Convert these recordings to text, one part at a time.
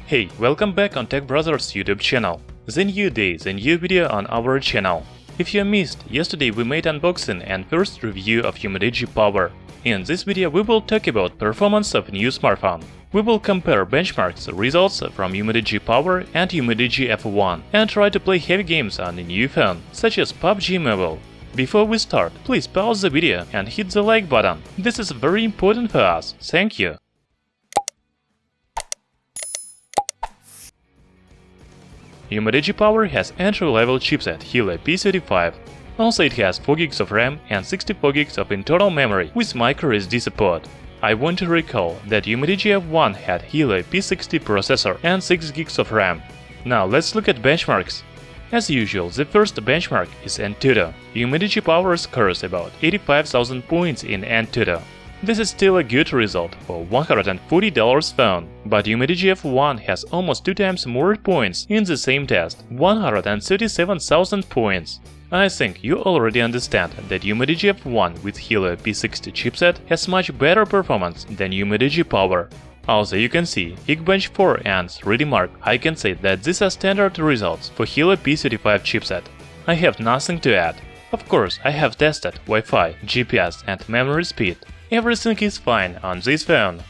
Hey, welcome back on Tech Brothers YouTube channel. The new day, the new video on our channel. If you missed, yesterday we made unboxing and first review of UMIDIGI Power. In this video we will talk about performance of new smartphone. We will compare benchmarks results from UMIDIGI Power and UMIDIGI F1 and try to play heavy games on the new phone, such as PUBG Mobile. Before we start, please pause the video and hit the like button. This is very important for us. Thank you. UMIDIGI Power has entry-level chipset Helio P35. Also it has 4GB of RAM and 64GB of internal memory with microSD support. I want to recall that UMIDIGI F1 had Helio P60 processor and 6GB of RAM. Now let's look at benchmarks. As usual, the first benchmark is AnTuTu. UMIDIGI Power scores about 85,000 points in AnTuTu. This is still a good result for $140 phone, but UMIDIGI F1 has almost 2 times more points in the same test, 137,000 points. I think you already understand that UMIDIGI F1 with Helio P60 chipset has much better performance than UMIDIGI Power. Also, you can see GeekBench 4 and 3D Mark. I can say that these are standard results for Helio P35 chipset. I have nothing to add. Of course, I have tested Wi-Fi, GPS and memory speed. Everything is fine on this phone.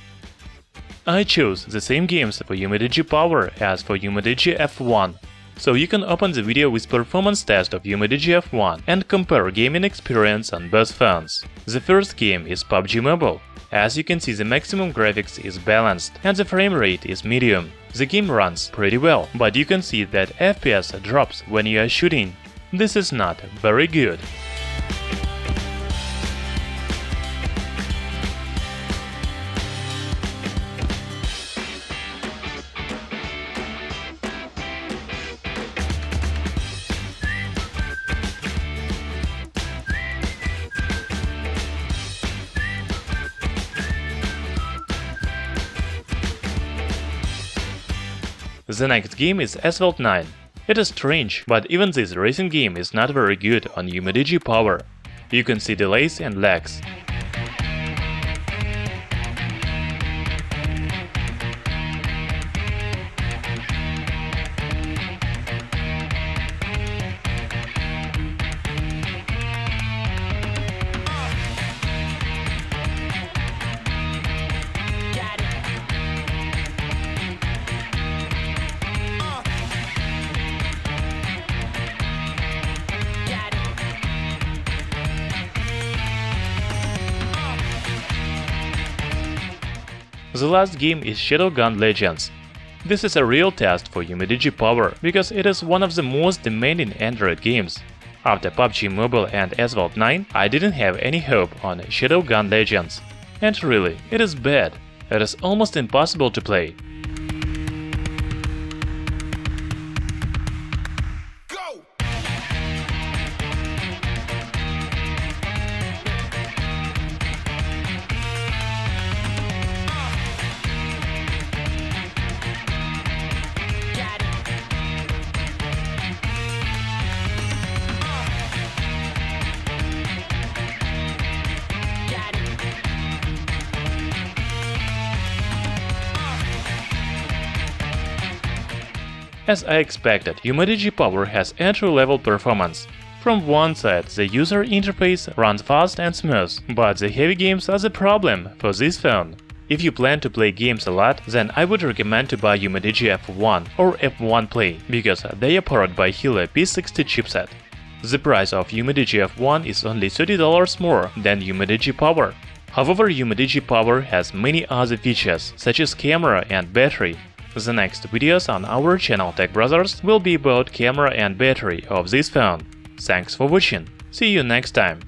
I chose the same games for UMIDIGI Power as for UMIDIGI F1. So you can open the video with performance test of UMIDIGI F1 and compare gaming experience on both phones. The first game is PUBG Mobile. As you can see, the maximum graphics is balanced and the frame rate is medium. The game runs pretty well, but you can see that FPS drops when you are shooting. This is not very good. The next game is Asphalt 9. It is strange, but even this racing game is not very good on UMIDIGI Power. You can see delays and lags. The last game is Shadowgun Legends. This is a real test for UMIDIGI Power, because it is one of the most demanding Android games. After PUBG Mobile and Asphalt 9, I didn't have any hope on Shadowgun Legends. And really, it is bad. It is almost impossible to play. As I expected, UMIDIGI Power has entry-level performance. From one side, the user interface runs fast and smooth, but the heavy games are the problem for this phone. If you plan to play games a lot, then I would recommend to buy UMIDIGI F1 or F1 Play, because they are powered by Helio P60 chipset. The price of UMIDIGI F1 is only $30 more than UMIDIGI Power. However, UMIDIGI Power has many other features, such as camera and battery. The next videos on our channel Tech Brothers will be about camera and battery of this phone. Thanks for watching. See you next time.